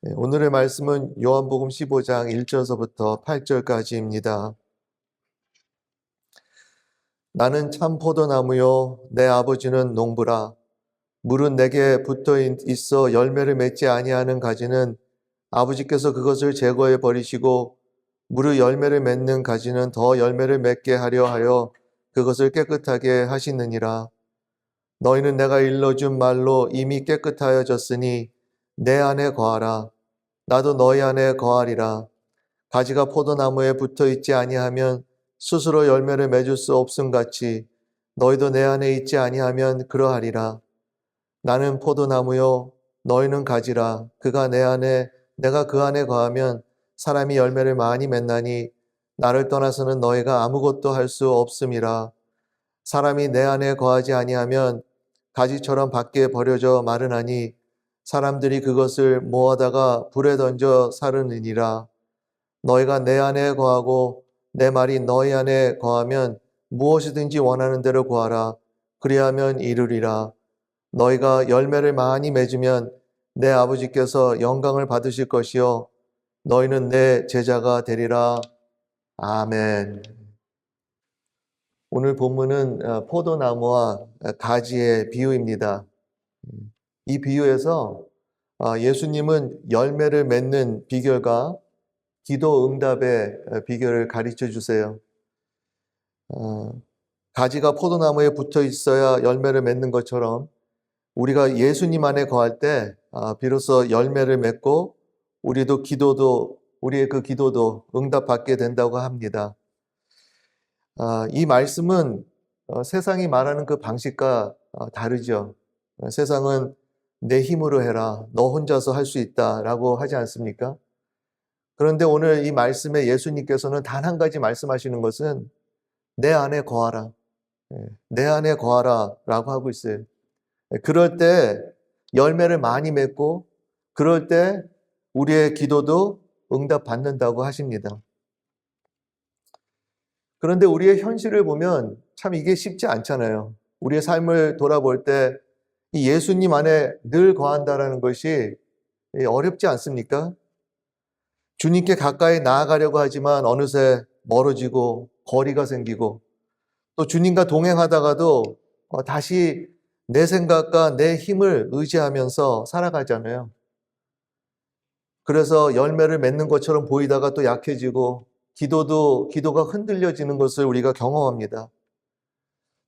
오늘의 말씀은 요한복음 15장 1절서부터 8절까지입니다. 나는 참 포도나무요 내 아버지는 농부라. 물은 내게 붙어 있어 열매를 맺지 아니하는 가지는 아버지께서 그것을 제거해 버리시고 무릇 열매를 맺는 가지는 더 열매를 맺게 하려 하여 그것을 깨끗하게 하시느니라. 너희는 내가 일러준 말로 이미 깨끗하여졌으니 내 안에 거하라. 나도 너희 안에 거하리라. 가지가 포도나무에 붙어 있지 아니하면 스스로 열매를 맺을 수 없음 같이 너희도 내 안에 있지 아니하면 그러하리라. 나는 포도나무요 너희는 가지라. 그가 내 안에 내가 그 안에 거하면 사람이 열매를 많이 맺나니 나를 떠나서는 너희가 아무것도 할 수 없음이라. 사람이 내 안에 거하지 아니하면 가지처럼 밖에 버려져 마르나니 사람들이 그것을 모아다가 불에 던져 사르느니라. 너희가 내 안에 거하고 내 말이 너희 안에 거하면 무엇이든지 원하는 대로 구하라. 그리하면 이루리라. 너희가 열매를 많이 맺으면 내 아버지께서 영광을 받으실 것이요 너희는 내 제자가 되리라. 아멘. 오늘 본문은 포도나무와 가지의 비유입니다. 이 비유에서 예수님은 열매를 맺는 비결과 기도 응답의 비결을 가르쳐 주세요. 가지가 포도나무에 붙어 있어야 열매를 맺는 것처럼 우리가 예수님 안에 거할 때 비로소 열매를 맺고 우리의 그 기도도 응답받게 된다고 합니다. 이 말씀은 세상이 말하는 그 방식과 다르죠. 세상은 내 힘으로 해라, 너 혼자서 할 수 있다라고 하지 않습니까? 그런데 오늘 이 말씀에 예수님께서는 단 한 가지 말씀하시는 것은 내 안에 거하라. 내 안에 거하라 라고 하고 있어요. 그럴 때 열매를 많이 맺고 그럴 때 우리의 기도도 응답받는다고 하십니다. 그런데 우리의 현실을 보면 참 이게 쉽지 않잖아요. 우리의 삶을 돌아볼 때 이 예수님 안에 늘 거한다라는 것이 어렵지 않습니까? 주님께 가까이 나아가려고 하지만 어느새 멀어지고 거리가 생기고 또 주님과 동행하다가도 다시 내 생각과 내 힘을 의지하면서 살아가잖아요. 그래서 열매를 맺는 것처럼 보이다가 또 약해지고 기도가 흔들려지는 것을 우리가 경험합니다.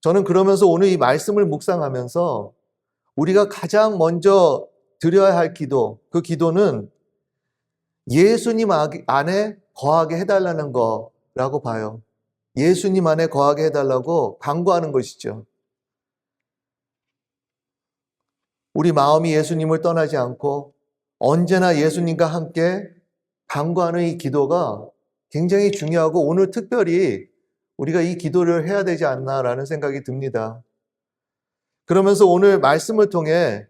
저는 그러면서 오늘 이 말씀을 묵상하면서 우리가 가장 먼저 드려야 할 기도, 그 기도는 예수님 안에 거하게 해달라는 거라고 봐요. 예수님 안에 거하게 해달라고 간구하는 것이죠. 우리 마음이 예수님을 떠나지 않고 언제나 예수님과 함께 간구하는 이 기도가 굉장히 중요하고 오늘 특별히 우리가 이 기도를 해야 되지 않나라는 생각이 듭니다. 그러면서 오늘 말씀을 통해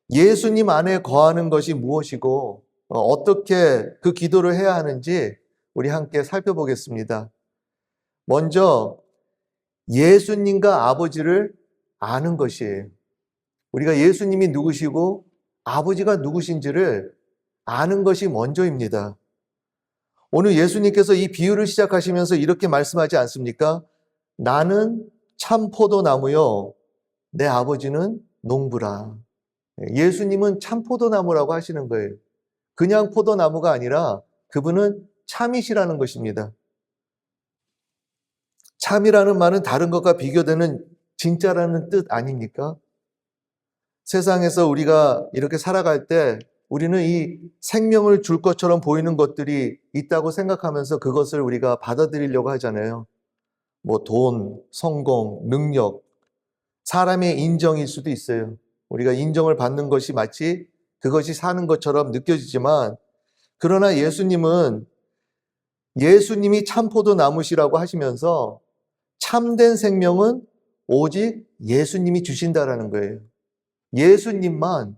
예수님 안에 거하는 것이 무엇이고 어떻게 그 기도를 해야 하는지 우리 함께 살펴보겠습니다. 먼저 예수님과 아버지를 아는 것이에요. 우리가 예수님이 누구시고 아버지가 누구신지를 아는 것이 먼저입니다. 오늘 예수님께서 이 비유를 시작하시면서 이렇게 말씀하지 않습니까? 나는 참 포도나무요 내 아버지는 농부라. 예수님은 참 포도나무라고 하시는 거예요. 그냥 포도나무가 아니라 그분은 참이시라는 것입니다. 참이라는 말은 다른 것과 비교되는 진짜라는 뜻 아닙니까? 세상에서 우리가 이렇게 살아갈 때 우리는 이 생명을 줄 것처럼 보이는 것들이 있다고 생각하면서 그것을 우리가 받아들이려고 하잖아요. 뭐 돈, 성공, 능력, 사람의 인정일 수도 있어요. 우리가 인정을 받는 것이 마치 그것이 사는 것처럼 느껴지지만 그러나 예수님이 참 포도나무시라고 하시면서 참된 생명은 오직 예수님이 주신다라는 거예요. 예수님만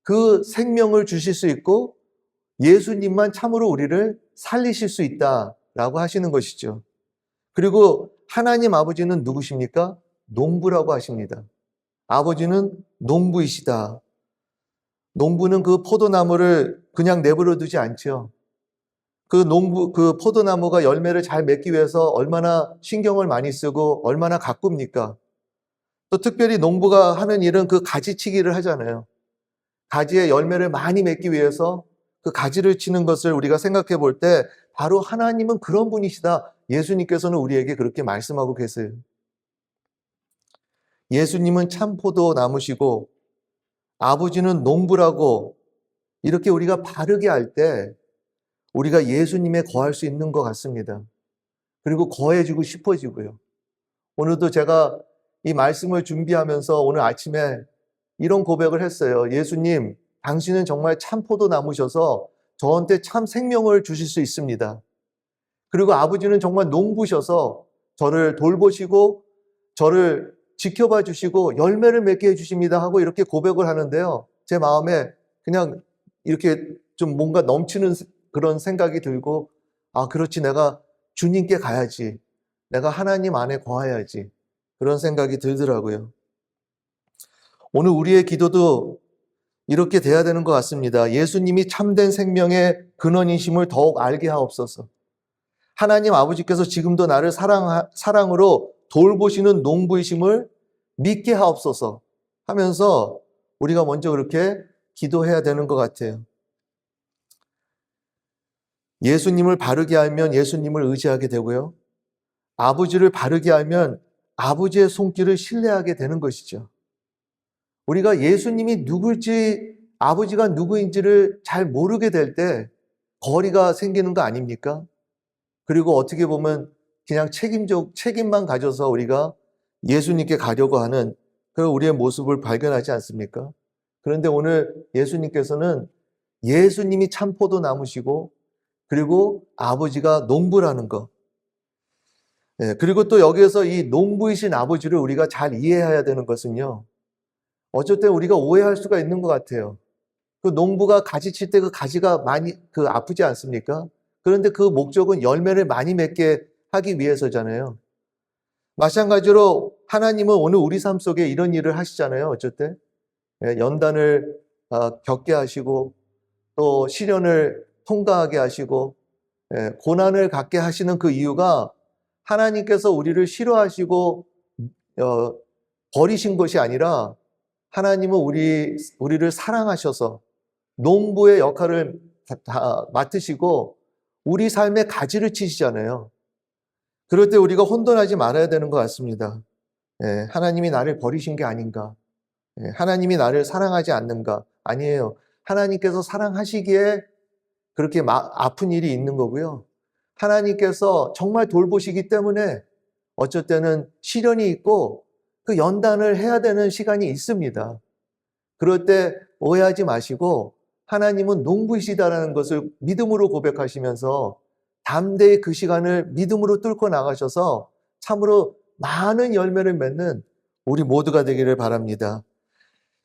그 생명을 주실 수 있고 예수님만 참으로 우리를 살리실 수 있다라고 하시는 것이죠. 그리고 하나님 아버지는 누구십니까? 농부라고 하십니다. 아버지는 농부이시다. 농부는 그 포도나무를 그냥 내버려 두지 않지요. 그 포도나무가 열매를 잘 맺기 위해서 얼마나 신경을 많이 쓰고 얼마나 가꿉니까? 또 특별히 농부가 하는 일은 그 가지치기를 하잖아요. 가지에 열매를 많이 맺기 위해서 그 가지를 치는 것을 우리가 생각해 볼 때 바로 하나님은 그런 분이시다. 예수님께서는 우리에게 그렇게 말씀하고 계세요. 예수님은 참 포도나무시고 아버지는 농부라고 이렇게 우리가 바르게 할 때 우리가 예수님에 거할 수 있는 것 같습니다. 그리고 거해지고 싶어지고요. 오늘도 제가 이 말씀을 준비하면서 오늘 아침에 이런 고백을 했어요. 예수님, 당신은 정말 참 포도나무셔서 저한테 참 생명을 주실 수 있습니다. 그리고 아버지는 정말 농부셔서 저를 돌보시고 저를 지켜봐 주시고 열매를 맺게 해주십니다 하고 이렇게 고백을 하는데요. 제 마음에 그냥 이렇게 좀 뭔가 넘치는 그런 생각이 들고, 아, 그렇지. 내가 주님께 가야지. 내가 하나님 안에 거해야지. 그런 생각이 들더라고요. 오늘 우리의 기도도 이렇게 돼야 되는 것 같습니다. 예수님이 참된 생명의 근원이심을 더욱 알게 하옵소서. 하나님 아버지께서 지금도 나를 사랑으로 돌보시는 농부이심을 믿게 하옵소서 하면서 우리가 먼저 그렇게 기도해야 되는 것 같아요. 예수님을 바르게 알면 예수님을 의지하게 되고요. 아버지를 바르게 알면 아버지의 손길을 신뢰하게 되는 것이죠. 우리가 예수님이 누굴지, 아버지가 누구인지를 잘 모르게 될 때 거리가 생기는 거 아닙니까? 그리고 어떻게 보면 그냥 책임만 가져서 우리가 예수님께 가려고 하는 그런 우리의 모습을 발견하지 않습니까? 그런데 오늘 예수님께서는 예수님이 참 포도나무시고 그리고 아버지가 농부라는 것. 그리고 또 여기에서 이 농부이신 아버지를 우리가 잘 이해해야 되는 것은요. 어쩔 때 우리가 오해할 수가 있는 것 같아요. 그 농부가 가지 칠 때 그 가지가 많이 아프지 않습니까? 그런데 그 목적은 열매를 많이 맺게 하기 위해서잖아요. 마찬가지로 하나님은 오늘 우리 삶 속에 이런 일을 하시잖아요. 어쩔 때 연단을 겪게 하시고 또 시련을 통과하게 하시고 고난을 갖게 하시는 그 이유가 하나님께서 우리를 싫어하시고 버리신 것이 아니라 하나님은 우리를 사랑하셔서 농부의 역할을 다 맡으시고 우리 삶에 가지를 치시잖아요. 그럴 때 우리가 혼돈하지 말아야 되는 것 같습니다. 하나님이 나를 버리신 게 아닌가? 하나님이 나를 사랑하지 않는가? 아니에요. 하나님께서 사랑하시기에 그렇게 아픈 일이 있는 거고요. 하나님께서 정말 돌보시기 때문에 어쩔 때는 시련이 있고 그 연단을 해야 되는 시간이 있습니다. 그럴 때 오해하지 마시고 하나님은 농부이시다라는 것을 믿음으로 고백하시면서 담대히 그 시간을 믿음으로 뚫고 나가셔서 참으로 많은 열매를 맺는 우리 모두가 되기를 바랍니다.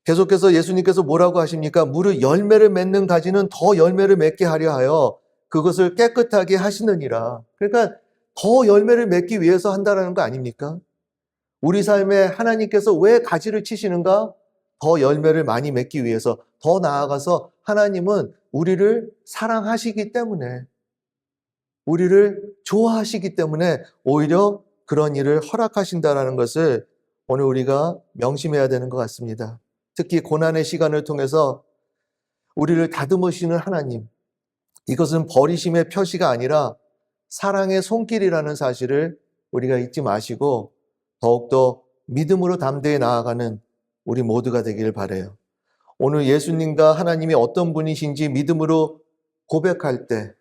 계속해서 예수님께서 뭐라고 하십니까? 무릇 열매를 맺는 가지는 더 열매를 맺게 하려 하여 그것을 깨끗하게 하시느니라. 그러니까 더 열매를 맺기 위해서 한다는 거 아닙니까? 우리 삶에 하나님께서 왜 가지를 치시는가? 더 열매를 많이 맺기 위해서, 더 나아가서 하나님은 우리를 사랑하시기 때문에, 우리를 좋아하시기 때문에 오히려 그런 일을 허락하신다는 것을 오늘 우리가 명심해야 되는 것 같습니다. 특히 고난의 시간을 통해서 우리를 다듬으시는 하나님, 이것은 버리심의 표시가 아니라 사랑의 손길이라는 사실을 우리가 잊지 마시고 더욱더 믿음으로 담대히 나아가는 우리 모두가 되기를 바라요. 오늘 예수님과 하나님이 어떤 분이신지 믿음으로 고백할 때,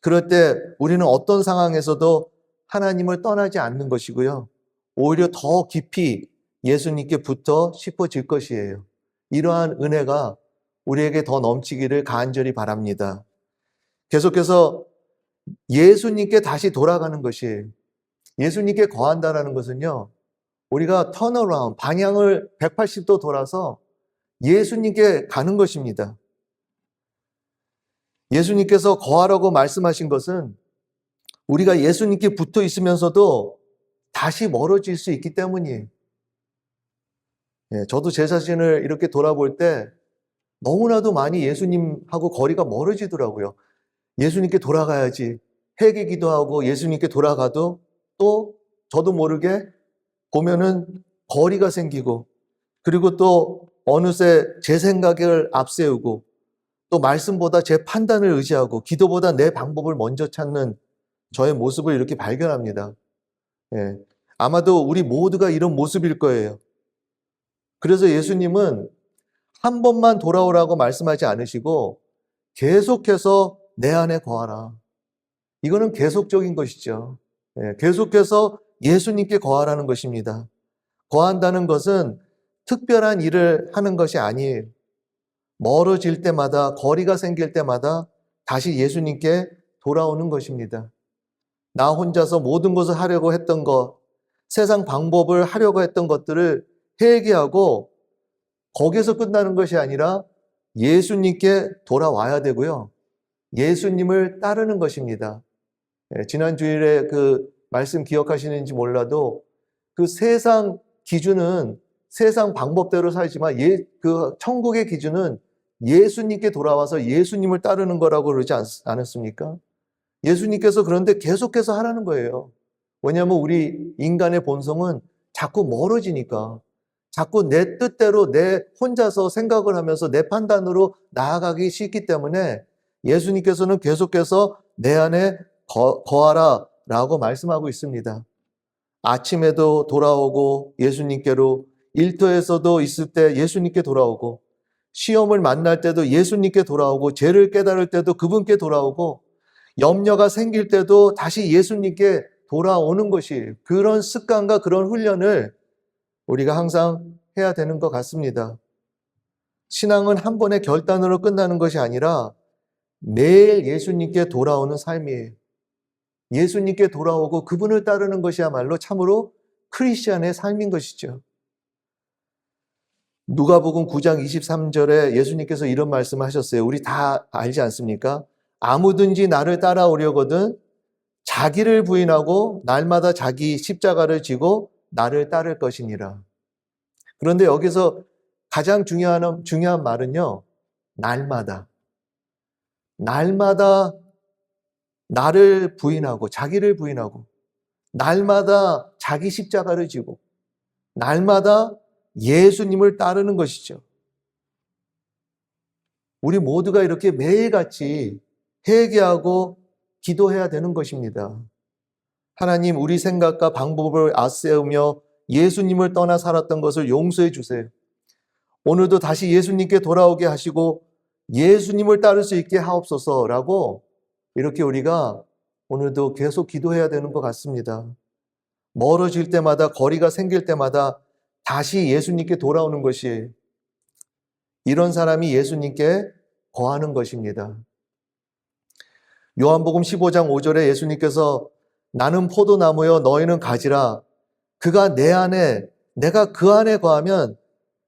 그럴 때 우리는 어떤 상황에서도 하나님을 떠나지 않는 것이고요. 오히려 더 깊이 예수님께 붙어 싶어질 것이에요. 이러한 은혜가 우리에게 더 넘치기를 간절히 바랍니다. 계속해서 예수님께 다시 돌아가는 것이에요. 예수님께 거한다라는 것은요, 우리가 턴어라운드, 방향을 180도 돌아서 예수님께 가는 것입니다. 예수님께서 거하라고 말씀하신 것은 우리가 예수님께 붙어 있으면서도 다시 멀어질 수 있기 때문이에요. 저도 제 자신을 이렇게 돌아볼 때 너무나도 많이 예수님하고 거리가 멀어지더라고요. 예수님께 돌아가야지. 회개 기도하고 예수님께 돌아가도 또 저도 모르게 보면은 거리가 생기고, 그리고 또 어느새 제 생각을 앞세우고, 또 말씀보다 제 판단을 의지하고 기도보다 내 방법을 먼저 찾는 저의 모습을 이렇게 발견합니다. 예. 아마도 우리 모두가 이런 모습일 거예요. 그래서 예수님은 한 번만 돌아오라고 말씀하지 않으시고 계속해서 내 안에 거하라. 이거는 계속적인 것이죠. 예, 계속해서 예수님께 거하라는 것입니다. 거한다는 것은 특별한 일을 하는 것이 아니에요. 멀어질 때마다, 거리가 생길 때마다 다시 예수님께 돌아오는 것입니다. 나 혼자서 모든 것을 하려고 했던 것, 세상 방법을 하려고 했던 것들을 회개하고 거기에서 끝나는 것이 아니라 예수님께 돌아와야 되고요. 예수님을 따르는 것입니다. 지난 주일에 그 말씀 기억하시는지 몰라도 그 세상 기준은 세상 방법대로 살지만 그 천국의 기준은 예수님께 돌아와서 예수님을 따르는 거라고 그러지 않았습니까? 예수님께서 그런데 계속해서 하라는 거예요. 왜냐하면 우리 인간의 본성은 자꾸 멀어지니까, 자꾸 내 뜻대로 내 혼자서 생각을 하면서 내 판단으로 나아가기 싫기 때문에 예수님께서는 계속해서 내 안에 거하라 라고 말씀하고 있습니다. 아침에도 돌아오고 예수님께로, 일터에서도 있을 때 예수님께 돌아오고, 시험을 만날 때도 예수님께 돌아오고, 죄를 깨달을 때도 그분께 돌아오고, 염려가 생길 때도 다시 예수님께 돌아오는 것이, 그런 습관과 그런 훈련을 우리가 항상 해야 되는 것 같습니다. 신앙은 한 번의 결단으로 끝나는 것이 아니라 매일 예수님께 돌아오는 삶이에요. 예수님께 돌아오고 그분을 따르는 것이야말로 참으로 크리스찬의 삶인 것이죠. 누가복음 9장 23절에 예수님께서 이런 말씀을 하셨어요. 우리 다 알지 않습니까? 아무든지 나를 따라오려거든 자기를 부인하고 날마다 자기 십자가를 지고 나를 따를 것이니라. 그런데 여기서 가장 중요한 말은요, 날마다 나를 부인하고 자기를 부인하고 날마다 자기 십자가를 지고 날마다 예수님을 따르는 것이죠. 우리 모두가 이렇게 매일같이 회개하고 기도해야 되는 것입니다. 하나님, 우리 생각과 방법을 앞세우며 예수님을 떠나 살았던 것을 용서해 주세요. 오늘도 다시 예수님께 돌아오게 하시고 예수님을 따를 수 있게 하옵소서라고 이렇게 우리가 오늘도 계속 기도해야 되는 것 같습니다. 멀어질 때마다, 거리가 생길 때마다 다시 예수님께 돌아오는 것이, 이런 사람이 예수님께 거하는 것입니다. 요한복음 15장 5절에 예수님께서 나는 포도나무여 너희는 가지라. 그가 내 안에, 내가 그 안에 거하면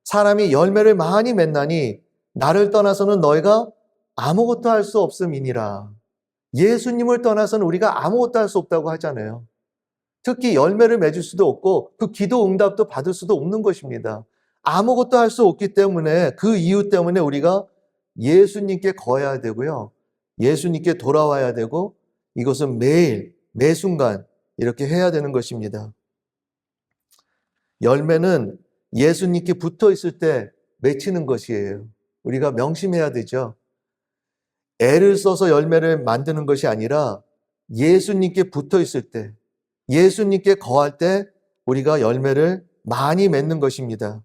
사람이 열매를 많이 맺나니 나를 떠나서는 너희가 아무것도 할 수 없음이니라. 예수님을 떠나서는 우리가 아무것도 할 수 없다고 하잖아요. 특히 열매를 맺을 수도 없고 그 기도 응답도 받을 수도 없는 것입니다. 아무것도 할 수 없기 때문에, 그 이유 때문에 우리가 예수님께 거해야 되고요. 예수님께 돌아와야 되고, 이것은 매일, 매 순간 이렇게 해야 되는 것입니다. 열매는 예수님께 붙어 있을 때 맺히는 것이에요. 우리가 명심해야 되죠. 애를 써서 열매를 만드는 것이 아니라 예수님께 붙어 있을 때, 예수님께 거할 때 우리가 열매를 많이 맺는 것입니다.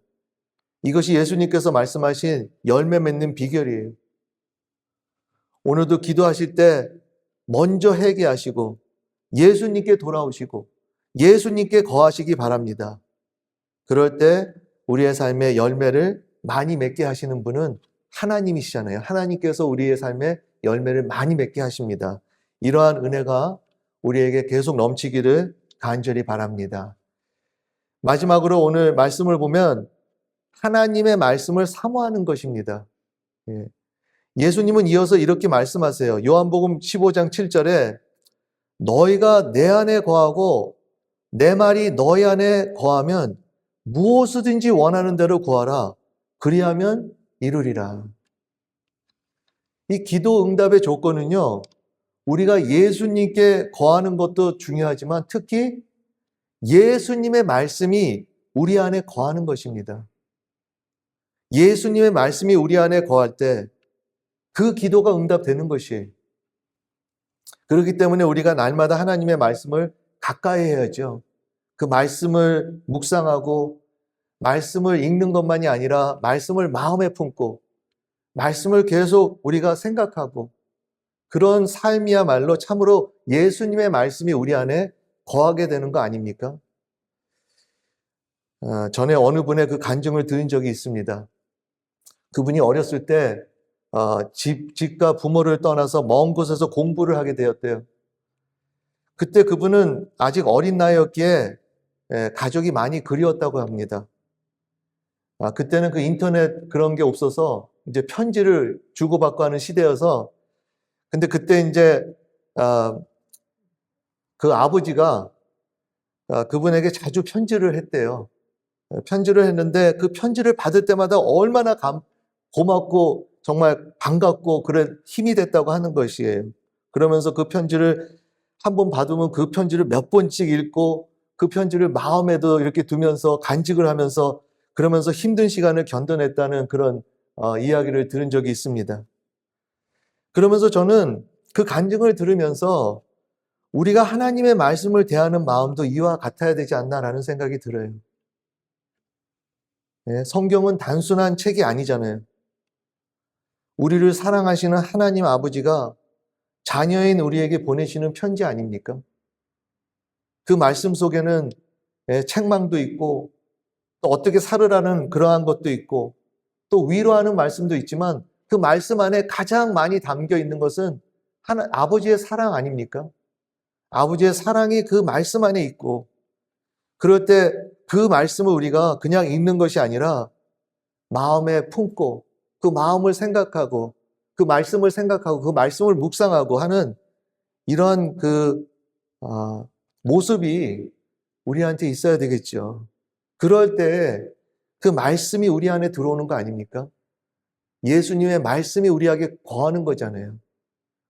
이것이 예수님께서 말씀하신 열매 맺는 비결이에요. 오늘도 기도하실 때 먼저 회개하시고 예수님께 돌아오시고 예수님께 거하시기 바랍니다. 그럴 때 우리의 삶에 열매를 많이 맺게 하시는 분은 하나님이시잖아요. 하나님께서 우리의 삶에 열매를 많이 맺게 하십니다. 이러한 은혜가 우리에게 계속 넘치기를 간절히 바랍니다. 마지막으로 오늘 말씀을 보면 하나님의 말씀을 사모하는 것입니다. 예수님은 이어서 이렇게 말씀하세요. 요한복음 15장 7절에 너희가 내 안에 거하고 내 말이 너희 안에 거하면 무엇이든지 원하는 대로 구하라. 그리하면 이루리라. 이 기도 응답의 조건은요, 우리가 예수님께 거하는 것도 중요하지만 특히 예수님의 말씀이 우리 안에 거하는 것입니다. 예수님의 말씀이 우리 안에 거할 때 그 기도가 응답되는 것이에요. 그렇기 때문에 우리가 날마다 하나님의 말씀을 가까이 해야죠. 그 말씀을 묵상하고 말씀을 읽는 것만이 아니라 말씀을 마음에 품고 말씀을 계속 우리가 생각하고 그런 삶이야말로 참으로 예수님의 말씀이 우리 안에 거하게 되는 거 아닙니까? 전에 어느 분의 그 간증을 들은 적이 있습니다. 그분이 어렸을 때 집과 부모를 떠나서 먼 곳에서 공부를 하게 되었대요. 그때 그분은 아직 어린 나이였기에 가족이 많이 그리웠다고 합니다. 그때는 그 인터넷 그런 게 없어서 이제 편지를 주고받고 하는 시대여서 근데 그때 이제 그 아버지가 그분에게 자주 편지를 했대요. 편지를 했는데 그 편지를 받을 때마다 얼마나 고맙고 정말 반갑고 그래 힘이 됐다고 하는 것이에요. 그러면서 그 편지를 한 번 받으면 그 편지를 몇 번씩 읽고 그 편지를 마음에도 이렇게 두면서 간직을 하면서 그러면서 힘든 시간을 견뎌냈다는 그런 이야기를 들은 적이 있습니다. 그러면서 저는 그 간증을 들으면서 우리가 하나님의 말씀을 대하는 마음도 이와 같아야 되지 않나라는 생각이 들어요. 성경은 단순한 책이 아니잖아요. 우리를 사랑하시는 하나님 아버지가 자녀인 우리에게 보내시는 편지 아닙니까? 그 말씀 속에는 책망도 있고 또 어떻게 살으라는 그러한 것도 있고 또 위로하는 말씀도 있지만 그 말씀 안에 가장 많이 담겨 있는 것은 아버지의 사랑 아닙니까? 아버지의 사랑이 그 말씀 안에 있고 그럴 때 그 말씀을 우리가 그냥 읽는 것이 아니라 마음에 품고 그 마음을 생각하고 그 말씀을 생각하고 그 말씀을 묵상하고 하는 이러한 모습이 우리한테 있어야 되겠죠. 그럴 때 그 말씀이 우리 안에 들어오는 거 아닙니까? 예수님의 말씀이 우리에게 거하는 거잖아요.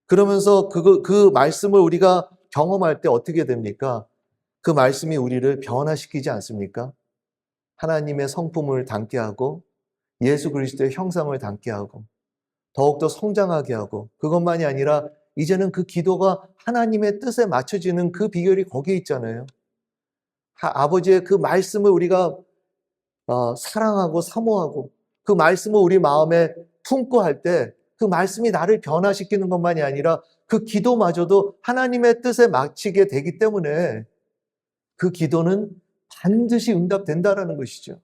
그러면서 그 말씀을 우리가 경험할 때 어떻게 됩니까? 그 말씀이 우리를 변화시키지 않습니까? 하나님의 성품을 닮게 하고 예수 그리스도의 형상을 닮게 하고 더욱더 성장하게 하고 그것만이 아니라 이제는 그 기도가 하나님의 뜻에 맞춰지는 그 비결이 거기에 있잖아요. 아버지의 그 말씀을 우리가 사랑하고 사모하고 그 말씀을 우리 마음에 품고 할 때 그 말씀이 나를 변화시키는 것만이 아니라 그 기도마저도 하나님의 뜻에 맞추게 되기 때문에 그 기도는 반드시 응답된다라는 것이죠.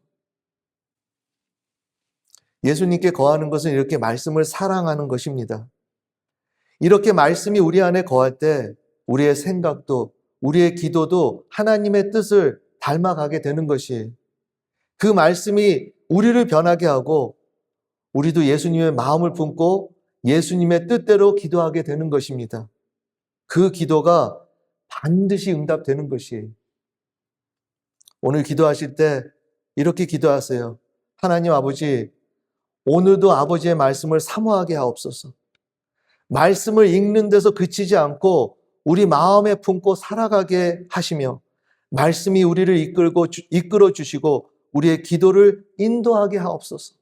예수님께 거하는 것은 이렇게 말씀을 사랑하는 것입니다. 이렇게 말씀이 우리 안에 거할 때 우리의 생각도 우리의 기도도 하나님의 뜻을 닮아가게 되는 것이 그 말씀이 우리를 변하게 하고 우리도 예수님의 마음을 품고 예수님의 뜻대로 기도하게 되는 것입니다. 그 기도가 반드시 응답되는 것이에요. 오늘 기도하실 때 이렇게 기도하세요. 하나님 아버지, 오늘도 아버지의 말씀을 사모하게 하옵소서. 말씀을 읽는 데서 그치지 않고 우리 마음에 품고 살아가게 하시며 말씀이 우리를 이끌어 주시고 우리의 기도를 인도하게 하옵소서.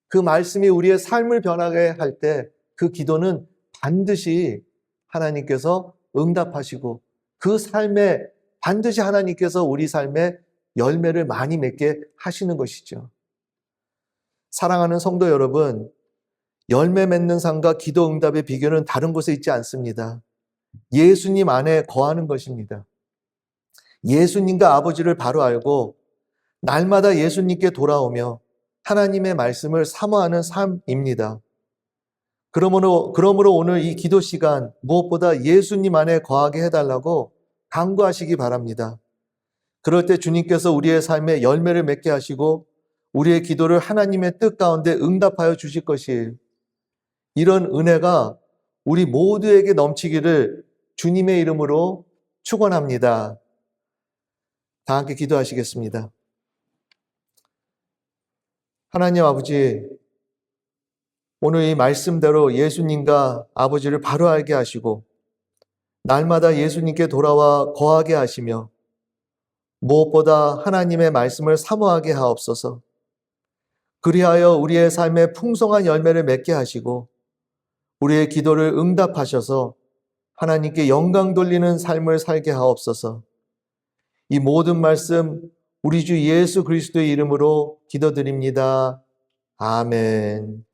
그 말씀이 우리의 삶을 변하게 할 때 그 기도는 반드시 하나님께서 응답하시고 그 삶에 반드시 하나님께서 우리 삶에 열매를 많이 맺게 하시는 것이죠. 사랑하는 성도 여러분, 열매 맺는 삶과 기도 응답의 비결은 다른 곳에 있지 않습니다. 예수님 안에 거하는 것입니다. 예수님과 아버지를 바로 알고 날마다 예수님께 돌아오며 하나님의 말씀을 사모하는 삶입니다. 그러므로 오늘 이 기도 시간 무엇보다 예수님 안에 거하게 해달라고 간구하시기 바랍니다. 그럴 때 주님께서 우리의 삶에 열매를 맺게 하시고 우리의 기도를 하나님의 뜻 가운데 응답하여 주실 것이에요. 이런 은혜가 우리 모두에게 넘치기를 주님의 이름으로 축원합니다. 다 함께 기도하시겠습니다. 하나님 아버지, 오늘 이 말씀대로 예수님과 아버지를 바로 알게 하시고 날마다 예수님께 돌아와 거하게 하시며 무엇보다 하나님의 말씀을 사모하게 하옵소서. 그리하여 우리의 삶에 풍성한 열매를 맺게 하시고 우리의 기도를 응답하셔서 하나님께 영광 돌리는 삶을 살게 하옵소서. 이 모든 말씀 우리 주 예수 그리스도의 이름으로 기도드립니다. 아멘.